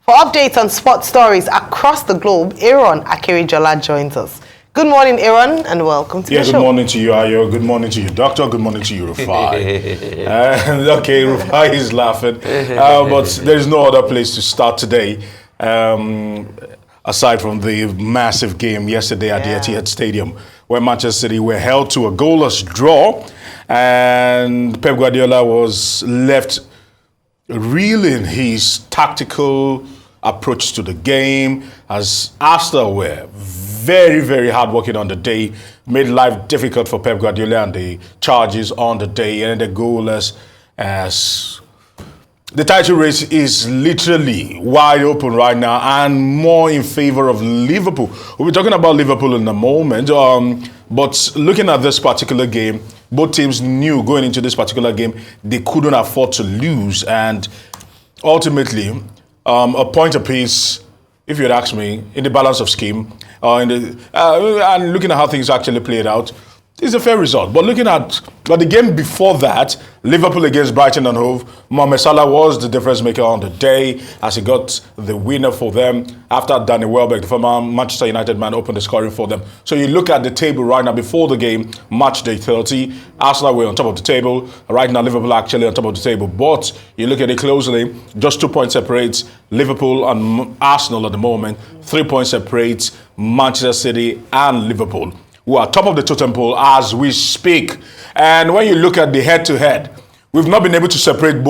For updates on sports stories across the globe, Aaron Akerijola joins us. Good morning, Aaron, and welcome to the show. Good morning to you, Ayo. Good morning to you, Doctor. Good morning to you, Rufai. Okay, Rufai is laughing. But there is no other place to start today, aside from the massive game yesterday at the Etihad Stadium, where Manchester City were held to a goalless draw, and Pep Guardiola was left reeling his tactical approach to the game, as Arsenal were very, very hardworking on the day, made life difficult for Pep Guardiola and the charges on the day, and the goalless, as the title race is literally wide open right now and more in favor of Liverpool. We'll be talking about Liverpool in a moment, but looking at this particular game, both teams knew going into this particular game they couldn't afford to lose, and ultimately a point apiece, if you'd ask me, in the balance of scheme, and looking at how things actually played out, it's a fair result. But looking at the game before that, Liverpool against Brighton and Hove, Mohamed Salah was the difference maker on the day, as he got the winner for them after Danny Welbeck, the former Manchester United man, opened the scoring for them. So you look at the table right now before the game, match day 30, Arsenal were on top of the table. Right now, Liverpool are actually on top of the table. But you look at it closely, just 2 points separates Liverpool and Arsenal at the moment. 3 points separates Manchester City and Liverpool, who are top of the totem pole as we speak. And when you look at the head-to-head, we've not been able to separate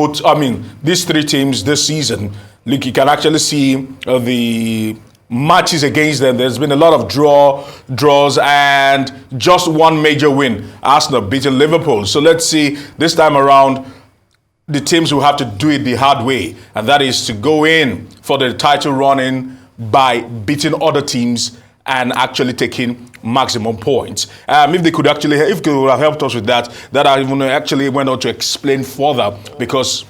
these three teams this season. Look, you can actually see the matches against them. There's been a lot of draws, and just one major win. Arsenal beating Liverpool. So let's see, this time around, the teams will have to do it the hard way, and that is to go in for the title running by beating other teams and actually taking maximum points. If they could have helped us with that, I even actually went on to explain further, because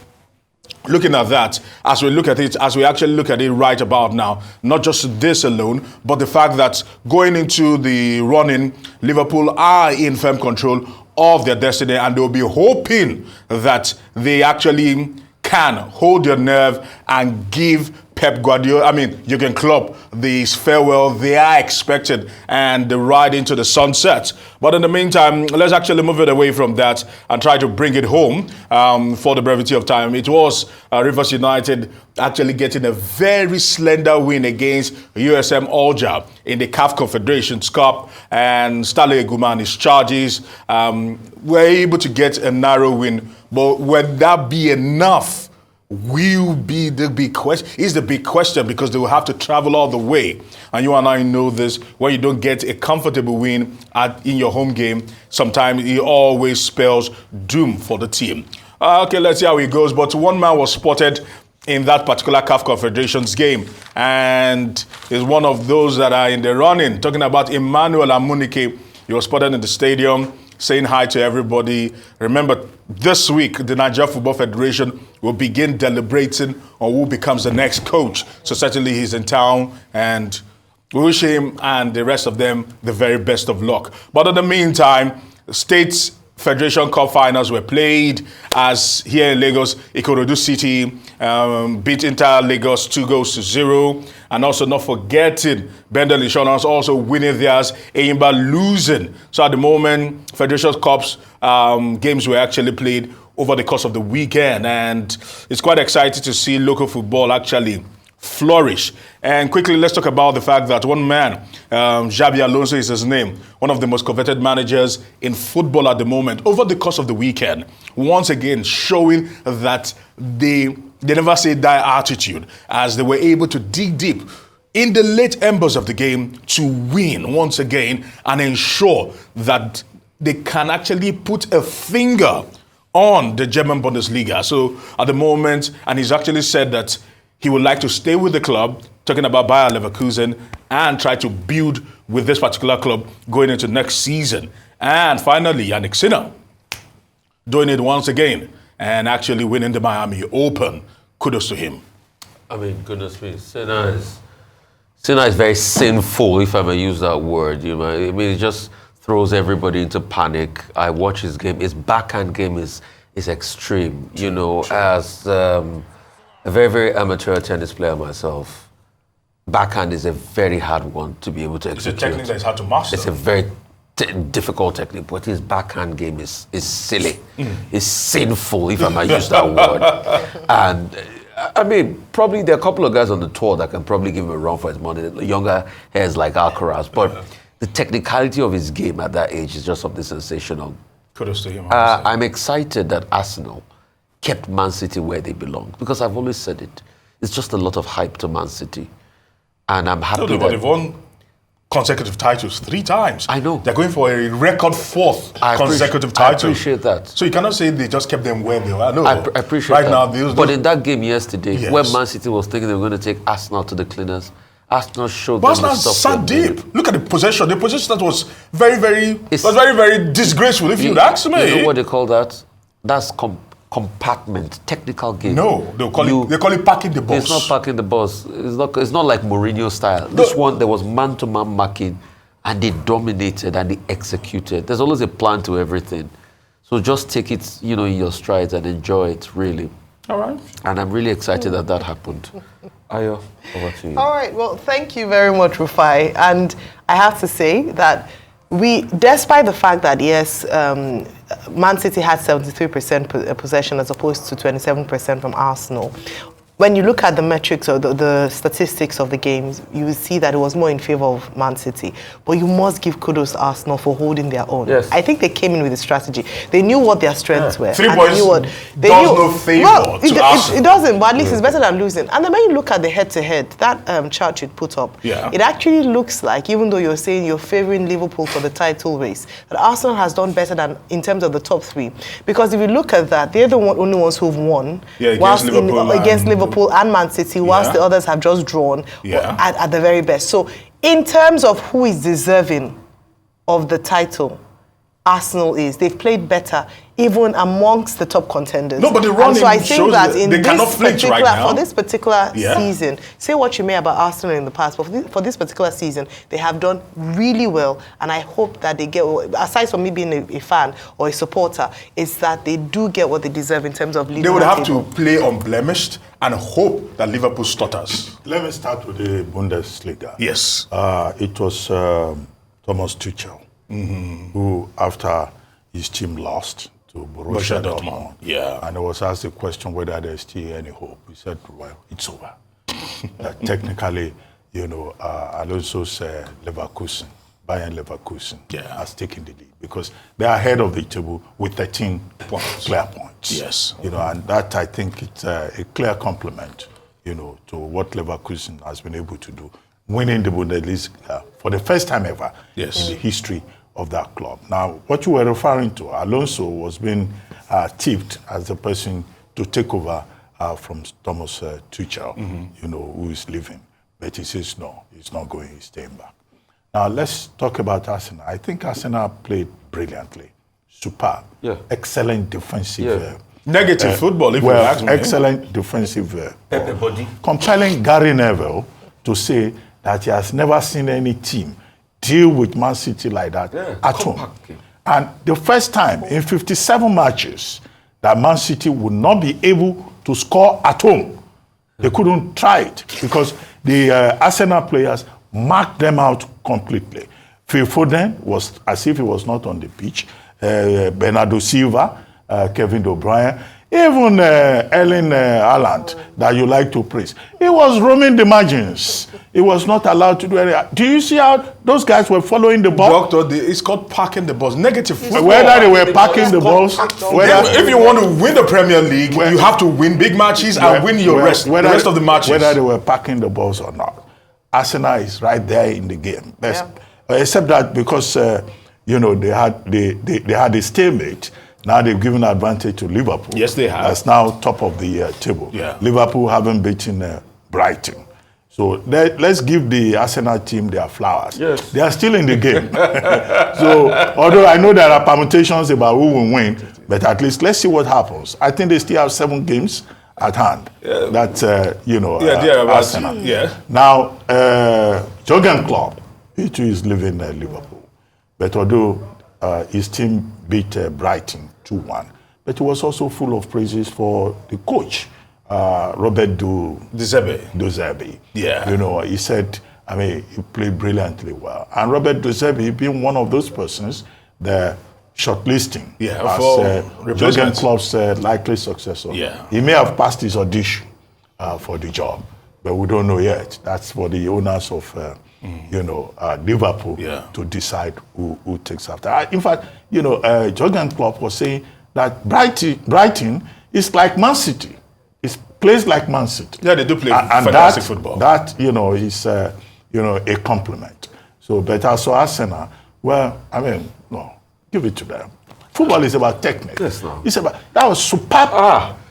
looking at that, as we actually look at it right about now, not just this alone, but the fact that going into the running, Liverpool are in firm control of their destiny, and they'll be hoping that they actually can hold their nerve and give Jurgen Klopp this farewell they are expected, and the ride into the sunset. But in the meantime, let's actually move it away from that and try to bring it home for the brevity of time. It was Rivers United actually getting a very slender win against USM Alger in the CAF Confederations Cup, and Stanley Eguma and his charges were able to get a narrow win. But would that be enough? Will be the big question. Is the big question, because they will have to travel all the way. And you and I know this, when you don't get a comfortable win in your home game, sometimes it always spells doom for the team. Okay, let's see how it goes. But one man was spotted in that particular CAF Confederations game, and is one of those that are in the running. Talking about Emmanuel Amunike. He was spotted in the stadium, saying hi to everybody. Remember, this week, the Nigeria Football Federation will begin deliberating on who becomes the next coach. So certainly he's in town, and we wish him and the rest of them the very best of luck. But in the meantime, States Federation Cup finals were played, as here in Lagos, Ikorodu City beat Inter Lagos 2-0. And also not forgetting, Bendel Insurance also winning theirs, Eyimba losing. So at the moment, Federation Cups games were actually played over the course of the weekend. And it's quite exciting to see local football actually flourish. And quickly, let's talk about the fact that one man, Xabi Alonso is his name, one of the most coveted managers in football at the moment, over the course of the weekend, once again showing that they never say die attitude, as they were able to dig deep in the late embers of the game to win once again and ensure that they can actually put a finger on the German Bundesliga. So at the moment, and he's actually said that he would like to stay with the club, talking about Bayer Leverkusen, and try to build with this particular club going into next season. And finally, Yannick Sinner doing it once again and actually winning the Miami Open. Kudos to him. I mean, goodness me, Sinner is very sinful, if I may use that word. You know, I mean, it just throws everybody into panic. I watch his game. His backhand game is extreme. You know, as a very, very amateur tennis player myself, backhand is a very hard one to be able to execute. It's a technique that's hard to master. It's a very difficult technique, but his backhand game is silly. It's sinful, if I might use that word. And I mean, probably there are a couple of guys on the tour that can probably give him a run for his money. Younger hairs like Alcaraz, but the technicality of his game at that age is just something sensational. Kudos to him. I'm excited that Arsenal kept Man City where they belong, because I've always said it. It's just a lot of hype to Man City. And I'm happy that they've won consecutive titles 3 times. I know. They're going for a record 4th consecutive title. I appreciate that. So you cannot say they just kept them where they were. No, I appreciate right that. Now, but in that game yesterday, yes, when Man City was thinking they were going to take Arsenal to the cleaners, Arsenal showed but them the Arsenal stuff. sat deep. Look at the possession. The possession that was very, very disgraceful, if you'd ask me. You know what they call that? That's compartment, technical game. No, they call it parking the bus. It's not parking the bus. It's not like Mourinho style. This one, there was man-to-man marking, and they dominated and they executed. There's always a plan to everything. So just take it, in your strides and enjoy it, really. All right. And I'm really excited that happened. Ayo, over to you. All right. Well, thank you very much, Rufai. And I have to say that despite the fact that, yes, Man City had 73% possession as opposed to 27% from Arsenal, when you look at the metrics or the statistics of the games, you will see that it was more in favour of Man City. But you must give kudos to Arsenal for holding their own. Yes. I think they came in with a strategy. They knew what their strengths were. 3 points does no favour to Arsenal. It doesn't, but at least it's better than losing. And then when you look at the head-to-head, that chart you put up, it actually looks like, even though you're saying you're favouring Liverpool for the title race, that Arsenal has done better than in terms of the top 3. Because if you look at that, they're the only ones who've won against Liverpool and Man City, whilst the others have just drawn at the very best. So in terms of who is deserving of the title, Arsenal is. They've played better even amongst the top contenders. No, but the running so I think shows that in they cannot flinch right now. For this particular season, say what you may about Arsenal in the past, but for this particular season, they have done really well, and I hope that they get, aside from me being a fan or a supporter, is that they do get what they deserve in terms of leading. They would have to play unblemished and hope that Liverpool stutters. Let me start with the Bundesliga. Yes. It was Thomas Tuchel who, after his team lost to Borussia Dortmund, and I was asked the question whether there's still any hope. He said, well, it's over. Technically, Alonso's Leverkusen, Bayern Leverkusen, has taken the lead because they are ahead of the table with 13 points, clear points. Yes. And that, I think, it's a clear compliment, to what Leverkusen has been able to do, winning the Bundesliga for the first time ever in the history of that club. Now, what you were referring to, Alonso was being tipped as the person to take over from Thomas Tuchel, who is leaving. But he says no, he's not going, he's staying back. Now, let's talk about Arsenal. I think Arsenal played brilliantly. Superb. Yeah. Excellent defensive. Negative football, if you ask me. Excellent defensive. Compelling Gary Neville to say that he has never seen any team deal with Man City like that at home. And the first time in 57 matches that Man City would not be able to score at home. They couldn't try it because the Arsenal players marked them out completely. Phil Foden was as if he was not on the pitch. Bernardo Silva, Kevin De Bruyne, even Erling Haaland, that you like to praise. He was roaming the margins. He was not allowed to do anything. Do you see how those guys were following the ball? Doctor, it's called parking the bus. Negative football. Whether they were parking the balls, if you want to win the Premier League, you have to win big matches and win the rest of the matches. Whether they were parking the balls or not. Arsenal is right there in the game. Except that because they had a stalemate. Now they've given advantage to Liverpool. Yes, they have. That's now top of the table. Yeah. Liverpool haven't beaten Brighton. So let's give the Arsenal team their flowers. Yes. They are still in the game. So although I know there are permutations about who will win, but at least let's see what happens. I think they still have 7 games at hand. That's, Arsenal. Yeah. Now, Jurgen Klopp, he too is leaving Liverpool. But although his team beat Brighton 2-1, but he was also full of praises for the coach, Robert De Zerbi. Yeah. You know, he said, I mean, he played brilliantly well. And Robert De Zerbi being one of those persons, the shortlisting as Jurgen Klopp's likely successor. Yeah. He may have passed his audition for the job, but we don't know yet. That's for the owners of, Liverpool to decide who takes after. In fact, Jurgen Klopp was saying that Brighton is like Man City. It plays like Man City. Yeah, they do play fantastic football. That, is, a compliment. So, but as for Arsenal, well, I mean, no, give it to them. Football is about technique. Yes, no. It's about, that was superb.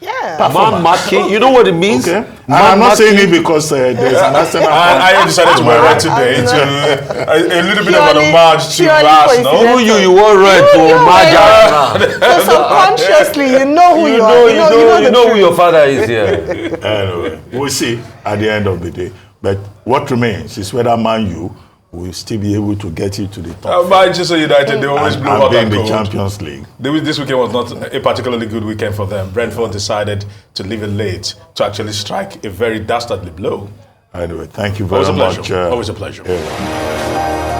Man marking, you know what it means? Okay. I'm not saying it because there's an Arsenal. I decided to wear red today a little bit of an homage to Arsenal. You wore red for Managerial. So subconsciously, you know who you are. You know who your father is here. Anyway, we'll see at the end of the day. But what remains is whether Man U will still be able to get you to the top. Manchester United, they always blew hot and cold. cold. The Champions League. This weekend was not a particularly good weekend for them. Brentford decided to leave it late to actually strike a very dastardly blow. Anyway, thank you very much. Always a pleasure. Yeah.